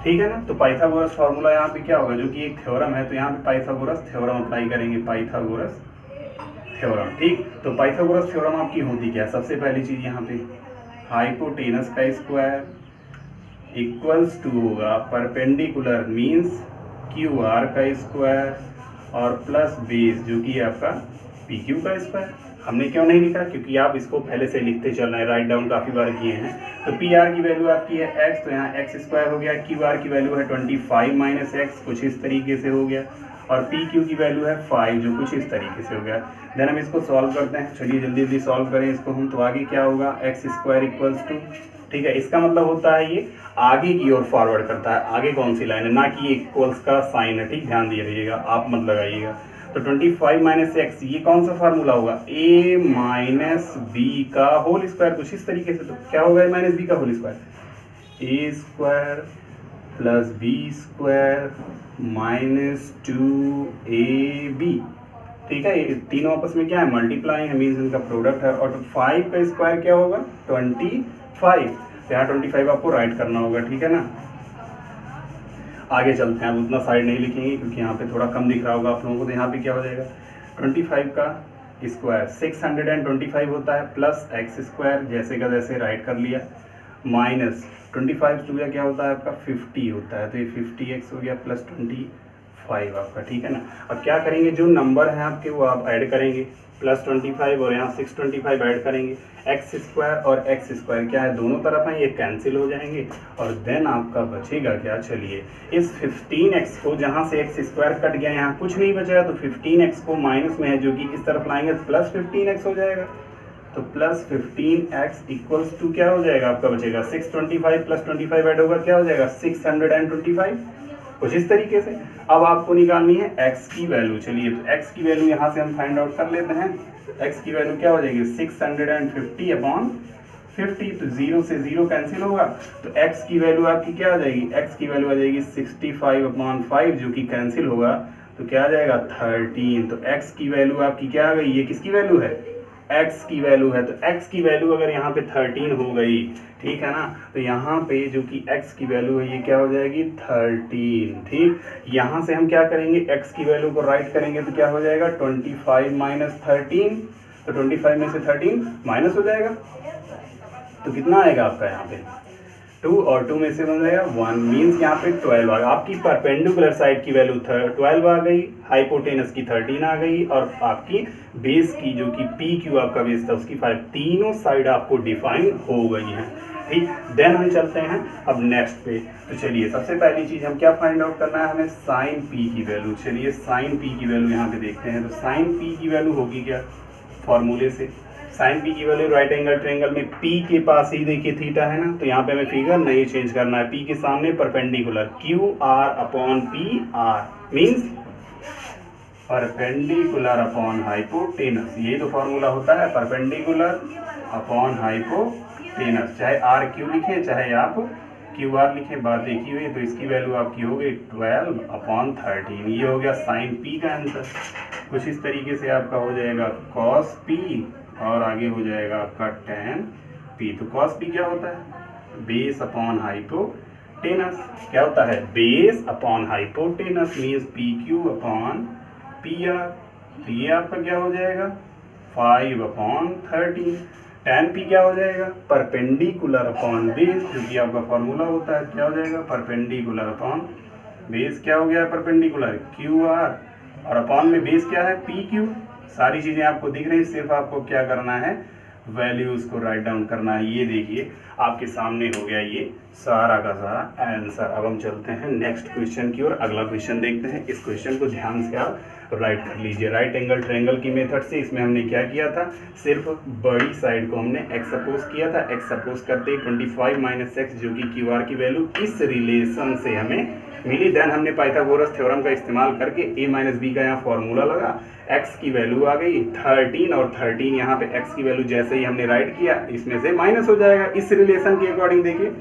ठीक है ना, तो पाइथागोरस फार्मूला यहाँ पे क्या होगा, जो कि एक थ्योरम है, तो यहाँ पे पाइथागोरस थ्योरम अप्लाई करेंगे, पाइथागोरस थ्योरम। ठीक, तो पाइथागोरस थ्योरम आपकी होती क्या है, सबसे पहली चीज यहाँ पे हाइपोटेनस का स्क्वायर इक्वल्स टू होगा परपेंडिकुलर मीन्स क्यू आर का स्क्वायर और प्लस बेस जो कि आपका पी क्यू का स्क्वायर। हमने क्यों नहीं लिखा, क्योंकि आप इसको पहले से लिखते चल रहे हैं, राइट डाउन काफ़ी बार किए हैं। तो पी आर की वैल्यू आपकी है x, तो यहाँ एक्स स्क्वायर हो गया, क्यू आर की वैल्यू है 25 - x, कुछ इस तरीके से हो गया, और पी क्यू की वैल्यू है 5 जो कुछ इस तरीके से हो गया। देन हम इसको सॉल्व करते हैं, चलिए जल्दी जल्दी सॉल्व करें इसको हम। तो आगे क्या होगा, x² इक्वल्स टू, ठीक है, इसका मतलब होता है ये आगे की ओर फॉरवर्ड करता है, आगे कौन सी लाइन है, ना कि इक्वल्स का साइन है। ठीक, ध्यान दिए रहिएगा, आप मत लगाइएगा। तो 25 - x ये कौन सा फार्मूला होगा, a - b का होल स्क्वायर, कुछ इस तरीके से। तो क्या होगा a - b का whole square, a² plus b² -2ab। ठीक है, ये तीनों आपस में क्या है, मल्टीप्लाई है, मीन्स इनका प्रोडक्ट है। और 5 का स्क्वायर क्या होगा 25, तो यहाँ 25 आपको राइट करना होगा। ठीक है ना, आगे चलते हैं, अब उतना साइड नहीं लिखेंगे क्योंकि यहाँ पे थोड़ा कम दिख रहा होगा आप लोगों को। तो यहाँ पे क्या हो जाएगा, 25 का स्क्वायर 625 होता है, प्लस x² जैसे का जैसे राइट कर लिया, माइनस 25 टू क्या होता है आपका 50 होता है, तो ये 50x हो गया प्लस 25 आपका। ठीक है ना, अब क्या करेंगे, जो नंबर हैं आपके वो आप ऐड करेंगे, प्लस 25 और यहाँ 625 ऐड करेंगे, x² और x² क्या है, दोनों तरफ हैं, ये कैंसिल हो जाएंगे, और देन आपका बचेगा क्या, चलिए इस 15x को, जहाँ से x² कट गया यहाँ कुछ नहीं बचेगा, तो 15x को माइनस में है जो कि इस तरफ लाएंगे तो प्लस 15x हो जाएगा। तो प्लस 15x इक्वल्स टू क्या हो जाएगा आपका, बचेगा 625 प्लस 25 ऐड होगा, क्या हो जाएगा 625, कुछ इस तरीके से। अब आपको निकालनी है x की वैल्यू, चलिए तो x की वैल्यू यहाँ से हम फाइंड आउट कर लेते हैं। x की वैल्यू क्या हो जाएगी 650/50, तो 0 से 0 कैंसिल होगा, तो x की वैल्यू आपकी क्या आ जाएगी, x की वैल्यू आ जाएगी 65/5 जो कि कैंसिल होगा, तो क्या आ जाएगा 13। तो x की वैल्यू आपकी क्या आ गई, ये किसकी वैल्यू है, x की वैल्यू है। तो x की वैल्यू अगर यहाँ पे 13 हो गई, ठीक है ना, तो यहाँ पे जो कि x की वैल्यू है ये क्या हो जाएगी 13। ठीक, यहाँ से हम क्या करेंगे, x की वैल्यू को राइट करेंगे तो क्या हो जाएगा 25 - 13, तो 25 में से 13 माइनस हो जाएगा, तो कितना आएगा आपका यहाँ पे 2, और 2 में से बन जाएगा 1, मीन्स यहाँ पे 12 आ गया। आपकी परपेंडिकुलर साइड की वैल्यू 12 आ गई, हाइपोटेनस की 13 आ गई, और आपकी बेस की जो कि पी क्यू आपका बेस था उसकी 5, तीनों साइड आपको डिफाइन हो गई हैं। ठीक, देन हम चलते हैं अब नेक्स्ट पे। तो चलिए सबसे पहली चीज़ हम क्या फाइंड आउट करना है, हमें साइन पी की वैल्यू। चलिए साइन पी की वैल्यू यहाँ पे देखते हैं। तो साइन पी की वैल्यू होगी क्या, फॉर्मूले से साइन पी की वैल्यू राइट एंगल ट्रायंगल में पी के पास ही देखिए थीटा है ना, तो यहाँ पे हमें फिगर नहीं चेंज करना है, पी के सामने perpendicular Q R upon P R means perpendicular upon hypotenuse. ये तो फॉर्मूला होता है परपेंडिकुलर अपॉन हाइपोटेनस, चाहे आर क्यू लिखे चाहे आप क्यू आर लिखे, बात एक ही हुई। तो इसकी वैल्यू आपकी हो गई 12/13। ये हो गया साइन पी का आंसर। कुछ इस तरीके से आपका हो जाएगा कॉस पी और आगे हो जाएगा आपका टेन पी। तो कॉस पी क्या होता है? Base upon hypotenuse. क्या होता है? Base upon hypotenuse means P Q upon P R. तो ये आपका क्या हो जाएगा 5/13। टेन पी क्या हो जाएगा? परपेंडिकुलर अपॉन बेस, जो कि आपका फॉर्मूला होता है। क्या हो जाएगा? Perpendicular upon base. क्या हो गया परपेंडिकुलर? क्यू आर, और अपॉन में बेस क्या है? P Q. सारी चीजें आपको दिख रही, सिर्फ आपको क्या करना है? वैल्यूज को राइट डाउन करना है। ये देखिए आपके सामने हो गया ये सारा का सारा आंसर। अब हम चलते हैं नेक्स्ट क्वेश्चन की ओर। अगला क्वेश्चन देखते हैं। इस क्वेश्चन को ध्यान से आप राइट कर लीजिए। राइट एंगल ट्रायंगल की मेथड से इसमें हमने क्या किया था? सिर्फ बड़ी साइड को हमने एक्स सपोज किया था। एक्स सपोज करते ही 25 - x जो कि क्यू आर की वैल्यू इस रिलेशन से हमें मिली। देन हमने पाइथागोरस थ्योरम का इस्तेमाल करके a - b का यहाँ फॉर्मूला लगा, x की वैल्यू आ गई 13 और 13 यहाँ पे x की वैल्यू जैसे ही हमने राइट किया इसमें से माइनस हो जाएगा। इस रिलेशन के अकॉर्डिंग देखिए,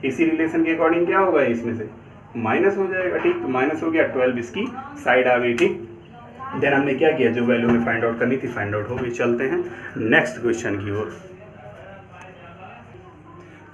इसी रिलेशन के अकॉर्डिंग क्या होगा? इसमें से माइनस हो जाएगा। ठीक, तो माइनस हो गया, 12 इसकी साइड आ गई। ठीक, देन हमने क्या किया? जो वैल्यू हमें फाइंड आउट करनी थी फाइंड आउट हो गई। चलते हैं नेक्स्ट क्वेश्चन की ओर।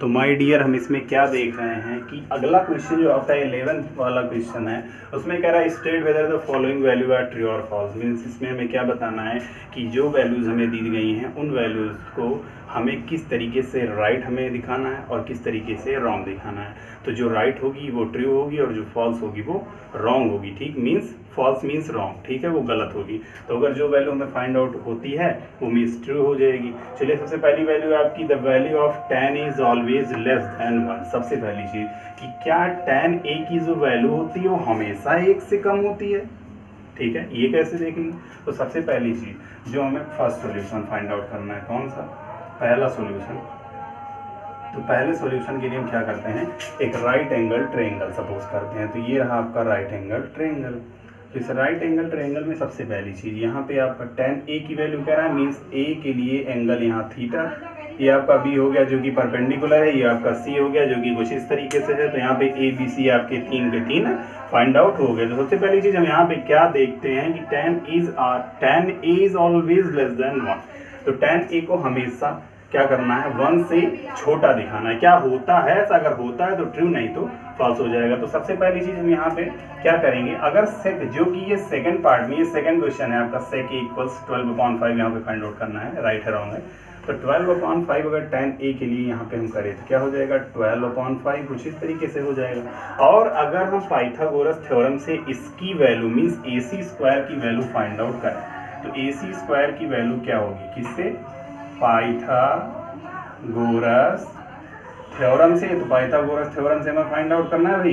तो माय डियर हम इसमें क्या देख रहे हैं कि अगला क्वेश्चन जो आता है 11th वाला क्वेश्चन है, उसमें कह रहा है state whether the following value are true और फॉल्स। मीन्स इसमें हमें क्या बताना है कि जो वैल्यूज़ हमें दी गई हैं उन वैल्यूज़ को हमें किस तरीके से राइट हमें दिखाना है और किस तरीके से रॉन्ग दिखाना है। तो जो राइट होगी वो ट्रू होगी और जो फॉल्स होगी वो रॉन्ग होगी। ठीक, मीन्स फॉल्स मीन्स रॉन्ग, ठीक है, वो गलत होगी। तो अगर जो वैल्यू हमें फाइंड आउट होती है वो मीन्स ट्रू हो जाएगी। चलिए, सबसे पहली वैल्यू है आपकी the value of tan is always less than 1। सबसे पहली चीज़ कि क्या tan a की जो वैल्यू होती है वो हमेशा 1 से कम होती है। ठीक है, ये कैसे देखेंगे? तो सबसे पहली चीज़ जो हमें फर्स्ट सॉल्यूशन फाइंड आउट करना है, कौन सा? पहला सॉल्यूशन। तो पहले सॉल्यूशन के लिए हम क्या करते हैं? एक राइट एंगल ट्रायंगल सपोज करते हैं। तो ये रहा आपका राइट एंगल ट्रायंगल। तो इस राइट एंगल ट्रायंगल में सबसे पहली चीज़ यहाँ पे आपका tan a की वैल्यू क्या रहा है? मीन्स a के लिए एंगल यहाँ थीटा, ये आपका b हो गया जो कि परपेंडिकुलर है, ये आपका c हो गया जो कि कुछ इस तरीके से है। तो यहाँ पे a b c आपके 3 के 3 फाइंड आउट हो गए। तो सबसे पहली चीज़ हम यहाँ पे क्या देखते हैं कि tan a is always less than 1। तो tan a को हमेशा क्या करना है? 1 से छोटा दिखाना है। क्या होता है? ऐसा अगर होता है तो ट्रू, नहीं तो फॉल्स हो जाएगा। तो सबसे पहली चीज हम यहाँ पे क्या करेंगे? अगर सेक जो कि ये सेकंड पार्ट में, ये सेकंड क्वेश्चन है आपका, सेक इक्वल्स 12/5 यहाँ पे फाइंड आउट करना है, राइट है रॉन्ग है। तो 12/5 अगर tan a के लिए यहाँ पे हम करें तो क्या हो जाएगा? 12/5 कुछ इस तरीके से हो जाएगा। और अगर हम पाइथागोरस थ्योरम से इसकी वैल्यू मीन्स AC² की वैल्यू फाइंड आउट करें तो AC² की वैल्यू क्या होगी? किससे? पाइथागोरस थ्योरम से। तो पाइथागोरस थ्योरम से हमें फाइंड आउट करना है भाई।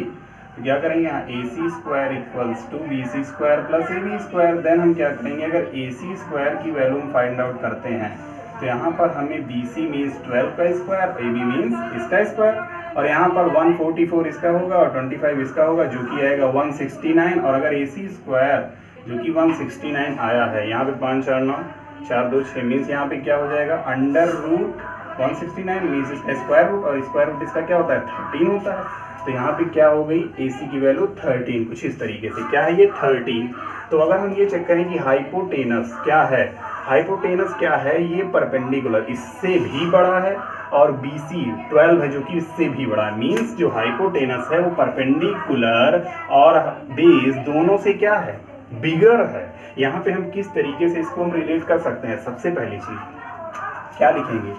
तो क्या करेंगे? यहाँ AC² equals to BC² plus AB²। Then हम क्या करेंगे? अगर AC² की वैल्यू हम फाइंड आउट करते हैं तो यहाँ पर हमें BC मीन्स 12 का स्क्वायर, AB मीन्स इसका स्क्वायर, और यहाँ पर 144 इसका होगा और 25 इसका होगा जो कि आएगा 169। और अगर AC² जो कि 169 आया है, यहाँ पे 5 4 9 4 2 6 मीन्स यहाँ पे क्या हो जाएगा? अंडर रूट 169 मीन्स इसका स्क्वायर रूट, और स्क्वायर रूट इसका क्या होता है? 13 होता है। तो यहाँ पे क्या हो गई? AC की वैल्यू 13 कुछ इस तरीके से। क्या है ये? 13। तो अगर हम ये चेक करें कि हाइपोटेनस क्या है, हाइपोटेनस क्या है? ये परपेंडिकुलर इससे भी बड़ा है और BC 12 है जो कि इससे भी बड़ा है। मीन्स जो हाइपोटेनस है वो परपेंडिकुलर और बेस दोनों से क्या है? बिगर है। यहाँ पे हम किस तरीके से इसको हम रिलेट कर सकते हैं? सबसे पहली चीज क्या लिखेंगे?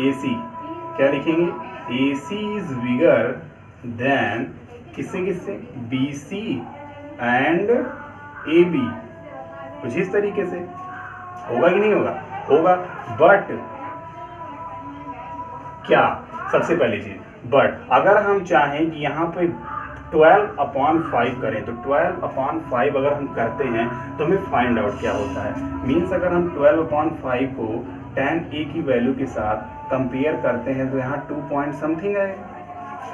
AC क्या लिखेंगे? AC इज बिगर देन किससे किससे? BC and AB। कुछ इस तरीके से होगा कि नहीं होगा? होगा। बट क्या? सबसे पहली चीज बट अगर हम चाहें कि यहाँ पे 12/5 करें तो 12/5 अगर हम करते हैं तो हमें फाइंड आउट क्या होता है? मीन्स अगर हम 12/5 को tan A की वैल्यू के साथ कंपेयर करते हैं तो यहाँ 2 पॉइंट समथिंग है,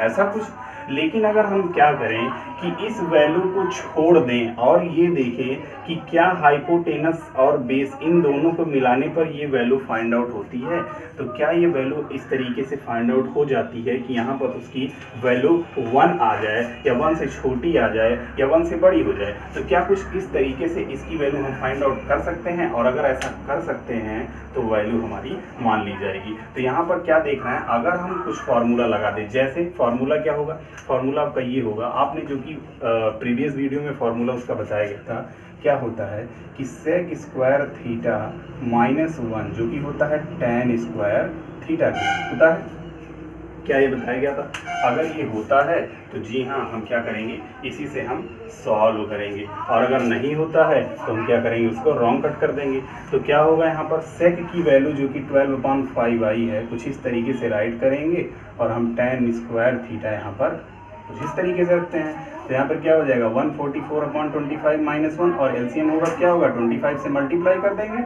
ऐसा कुछ। लेकिन अगर हम क्या करें कि इस वैल्यू को छोड़ दें और ये देखें कि क्या हाइपोटेनस और बेस इन दोनों को मिलाने पर ये वैल्यू फाइंड आउट होती है, तो क्या ये वैल्यू इस तरीके से फाइंड आउट हो जाती है कि यहाँ पर उसकी वैल्यू 1 आ जाए या 1 से छोटी आ जाए या 1 से बड़ी हो जाए। तो क्या कुछ इस तरीके से इसकी वैल्यू हम फाइंड आउट कर सकते हैं, और अगर ऐसा कर सकते हैं तो वैल्यू हमारी मान ली जाएगी। तो यहाँ पर क्या देखना है, अगर हम कुछ फार्मूला लगा दें, जैसे फार्मूला क्या होगा, फार्मूला आपका ये होगा, आपने जो कि प्रीवियस वीडियो में फार्मूला उसका बताया गया था, क्या होता है कि सेक स्क्वायर थीटा माइनस 1 जो कि होता है tan स्क्वायर थीटा की होता है, क्या ये बताया गया था। अगर ये होता है तो जी हाँ, हम क्या करेंगे, इसी से हम सॉल्व करेंगे, और अगर नहीं होता है तो हम क्या करेंगे, उसको रॉन्ग कट कर देंगे। तो क्या होगा, यहाँ पर सेक की वैल्यू जो कि 12/5 आई है, कुछ इस तरीके से राइट करेंगे, और हम tan स्क्वायर थीटा यहाँ पर कुछ इस तरीके से रखते हैं। तो यहाँ पर क्या हो जाएगा 144/25 माइनस 1, और एलसीएम होगा क्या होगा 25 से मल्टीप्लाई कर देंगे।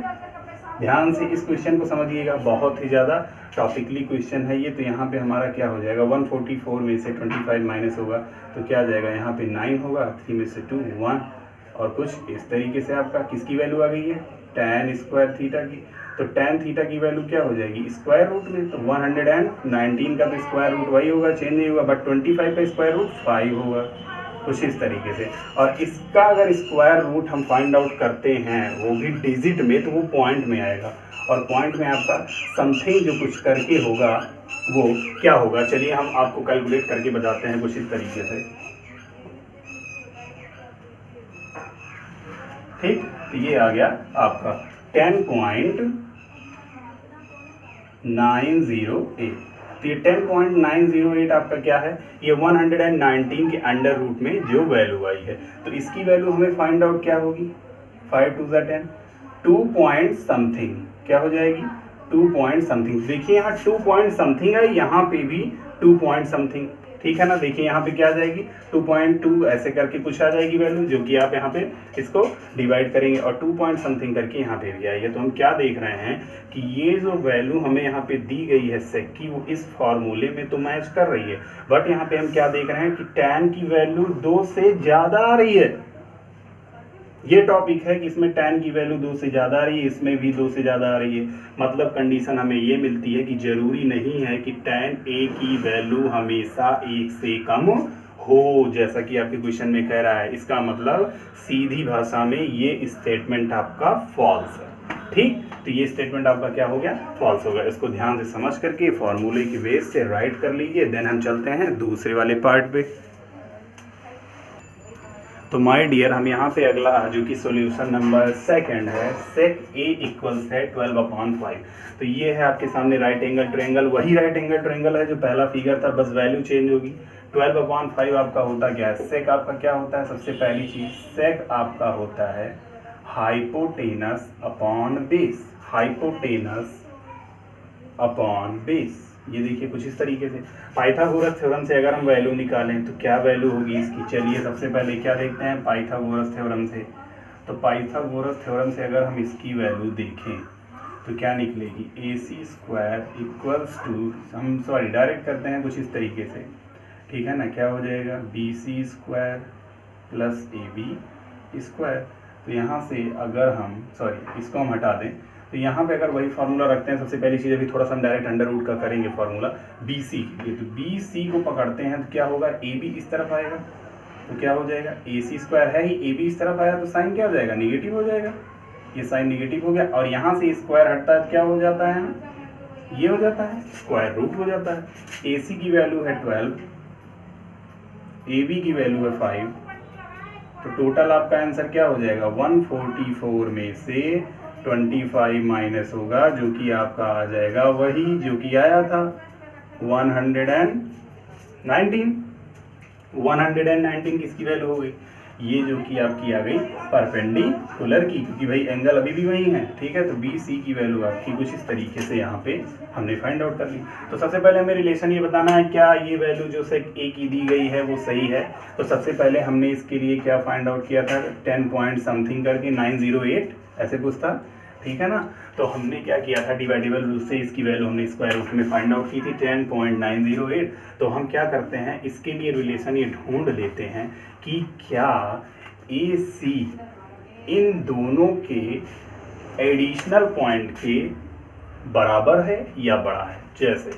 ध्यान से इस क्वेश्चन को समझिएगा, बहुत ही ज़्यादा टॉपिकली क्वेश्चन है ये। तो यहाँ पे हमारा क्या हो जाएगा, 144 में से 25 माइनस होगा तो क्या आ जाएगा, यहाँ पे 9 होगा, 3 में से 2 1, और कुछ इस तरीके से आपका किसकी वैल्यू आ गई है, tan स्क्वायर थीटा की। तो tan थीटा की वैल्यू क्या हो जाएगी स्क्वायर रूट में, तो 119 का तो स्क्वायर रूट वही होगा, चेंज नहीं होगा, बट 25 का स्क्वायर रूट 5 होगा, कुछ इस तरीके से। और इसका अगर स्क्वायर रूट हम फाइंड आउट करते हैं वो भी डिजिट में, तो वो पॉइंट में आएगा, और पॉइंट में आपका समथिंग जो कुछ करके होगा वो क्या होगा, चलिए हम आपको कैलकुलेट करके बताते हैं कुछ इस तरीके से। ठीक, तो ये आ गया आपका 10.908। तो ये 10.908 आपका क्या है, ये 119 के अंडर रूट में जो वैल्यू आई है, तो इसकी वैल्यू हमें फाइंड आउट क्या होगी, 5 2 10, 2 पॉइंट समथिंग क्या हो जाएगी, 2 पॉइंट समथिंग। देखिए यहाँ 2 पॉइंट समथिंग है, यहाँ पे भी 2 पॉइंट समथिंग, ठीक है ना। देखिए यहाँ पे क्या आ जाएगी 2.2 ऐसे करके कुछ आ जाएगी वैल्यू, जो कि आप यहाँ पे इसको डिवाइड करेंगे, और 2 पॉइंट समथिंग करके यहाँ पे भी आएगी। तो हम क्या देख रहे हैं कि ये जो वैल्यू हमें यहाँ पे दी गई है सेक की, वो इस फॉर्मूले में तो मैच कर रही है, बट यहाँ पे हम क्या देख रहे हैं कि tan की वैल्यू 2 से ज़्यादा आ रही है। ये टॉपिक है कि इसमें tan की वैल्यू 2 से ज़्यादा आ रही है, इसमें भी 2 से ज़्यादा आ रही है। मतलब कंडीशन हमें ये मिलती है कि ज़रूरी नहीं है कि tan A की वैल्यू हमेशा 1 से कम हो, जैसा कि आपके क्वेश्चन में कह रहा है। इसका मतलब सीधी भाषा में ये स्टेटमेंट आपका फॉल्स है। ठीक, तो ये स्टेटमेंट आपका क्या हो गया, फॉल्स हो गया। इसको ध्यान से समझ करके फॉर्मूले की बेस से राइट कर लीजिए, देन हम चलते हैं दूसरे वाले पार्ट पे। तो माय डियर, हम यहाँ पे अगला जो कि सॉल्यूशन नंबर 2 है, सेक A इक्वल्स है 12/5। तो ये है आपके सामने राइट एंगल ट्रायंगल, वही राइट एंगल ट्रायंगल है जो पहला फिगर था, बस वैल्यू चेंज होगी। 12/5 आपका होता क्या है, सेक आपका क्या होता है, सबसे पहली चीज सेक आपका होता है hypotenuse upon base, hypotenuse upon base. ये देखिए कुछ इस तरीके से पाइथागोरस थ्योरम से अगर हम वैल्यू निकालें तो क्या वैल्यू होगी इसकी, चलिए सबसे पहले क्या देखते हैं पाइथागोरस थ्योरम से। तो पाइथागोरस थ्योरम से अगर हम इसकी वैल्यू देखें तो क्या निकलेगी, AC स्क्वायर इक्वल्स टू, हम सॉरी डायरेक्ट करते हैं कुछ इस तरीके से, ठीक है ना, क्या हो जाएगा BC square plus AB square. तो यहाँ से अगर हम सॉरी इसको हम हटा दें, तो यहाँ पे अगर वही फार्मूला रखते हैं, सबसे पहली चीज़ अभी थोड़ा सा हम डायरेक्ट अंडर रूट का करेंगे फार्मूला BC के लिए। तो BC को पकड़ते हैं तो क्या होगा, AB इस तरफ आएगा, तो क्या हो जाएगा AC स्क्वायर है ही, AB इस तरफ आया तो साइन क्या हो जाएगा, निगेटिव हो जाएगा, ये साइन निगेटिव हो गया, और यहाँ से स्क्वायर हटता है क्या हो जाता है, ये हो जाता है स्क्वायर रूट हो जाता है। AC की वैल्यू है 12, AB की वैल्यू है 5, तो टोटल आपका आंसर क्या हो जाएगा, 144 में से 25 माइनस होगा, जो कि आपका आ जाएगा वही जो कि आया था 119 किसकी वैल्यू हो गई, ये जो कि आपकी आ गई परपेंडिकुलर की, क्योंकि भाई एंगल अभी भी वही है, ठीक है। तो BC की वैल्यू आपकी कुछ इस तरीके से यहाँ पे हमने फाइंड आउट कर ली। तो सबसे पहले हमें रिलेशन ये बताना है क्या ये वैल्यू जो सेक A की दी गई है वो सही है। तो सबसे पहले हमने इसके लिए क्या फाइंड आउट किया था, 10 पॉइंट समथिंग करके 908 ऐसे कुछ था, ठीक है ना। तो हमने क्या किया था, डिवाइडेबल रूट से इसकी वैल्यू हमने स्क्वायर रूट में फाइंड आउट की थी 10.908। तो हम क्या करते हैं, इसके लिए रिलेशन ये ढूंढ लेते हैं कि क्या ए सी इन दोनों के एडिशनल पॉइंट के बराबर है या बड़ा है। जैसे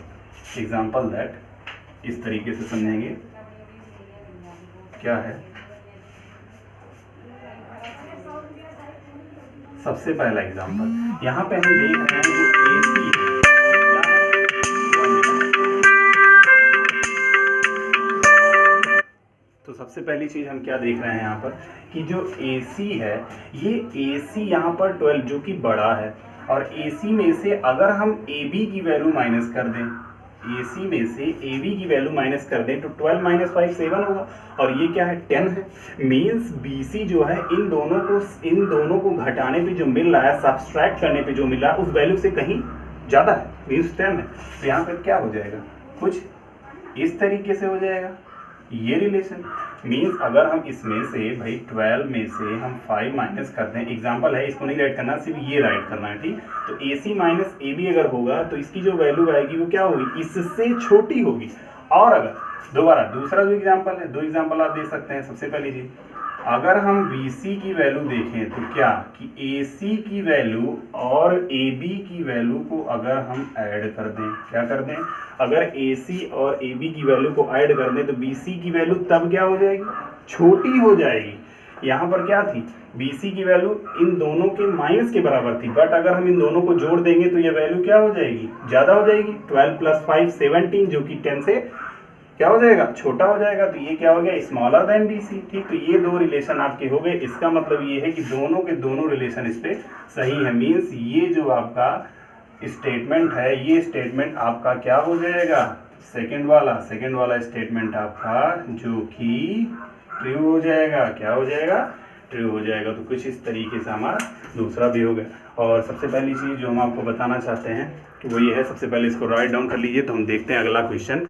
एग्जांपल दैट इस तरीके से समझेंगे, क्या है, सबसे पहला एग्जांपल यहाँ पे हम देख रहे हैं जो AC तो सबसे पहली चीज हम क्या देख रहे हैं यहाँ पर कि जो AC है, ये AC यहाँ पर 12 जो कि बड़ा है, और AC में से अगर हम AB की वैल्यू माइनस कर दें, AC में से AB की वैल्यू माइनस कर दें तो 12 माइनस 5 7 होगा, और ये क्या है 10 है। मीन्स BC जो है इन दोनों को घटाने पे जो मिल रहा है, सब्सट्रैक्ट करने पे जो मिल रहा है उस वैल्यू से कहीं ज़्यादा है, मीन्स 10 है। तो यहाँ पर क्या हो जाएगा, कुछ इस तरीके से हो जाएगा ये रिलेशन। मीन्स अगर हम इसमें से भाई 12 में से हम 5 माइनस कर दें, एग्जाम्पल है, इसको नहीं राइट करना, सिर्फ ये राइट करना है, ठीक। तो AC माइनस AB अगर होगा तो इसकी जो वैल्यू आएगी वो क्या होगी, इससे छोटी होगी। और अगर दोबारा दूसरा जो एग्जाम्पल है, 2 एग्जाम्पल आप दे सकते हैं। सबसे पहली चीज, अगर हम BC की वैल्यू देखें तो क्या कि AC की वैल्यू और AB की वैल्यू को अगर हम ऐड कर दें, क्या कर दें, अगर AC और AB की वैल्यू को ऐड कर दें तो BC की वैल्यू तब क्या हो जाएगी, छोटी हो जाएगी। यहाँ पर क्या थी, BC की वैल्यू इन दोनों के माइनस के बराबर थी, बट अगर हम इन दोनों को जोड़ देंगे तो ये वैल्यू क्या हो जाएगी, ज़्यादा हो जाएगी। 12 + 5 17 जो कि 10 से क्या हो जाएगा, छोटा हो जाएगा। तो ये क्या हो गया, स्मॉलर देन BC, ठीक। तो ये 2 रिलेशन आपके हो गए। इसका मतलब ये है कि दोनों के दोनों रिलेशन इस पे सही है। मीन्स ये जो आपका स्टेटमेंट है, ये स्टेटमेंट आपका क्या हो जाएगा, सेकंड वाला स्टेटमेंट आपका जो कि ट्रू हो जाएगा, क्या हो जाएगा, ट्रू हो जाएगा। तो कुछ इस तरीके से हमारा दूसरा भी हो गया। और सबसे पहली चीज़ जो हम आपको बताना चाहते हैं वो ये है, सबसे पहले इसको राइट डाउन कर लीजिए। तो हम देखते हैं अगला क्वेश्चन।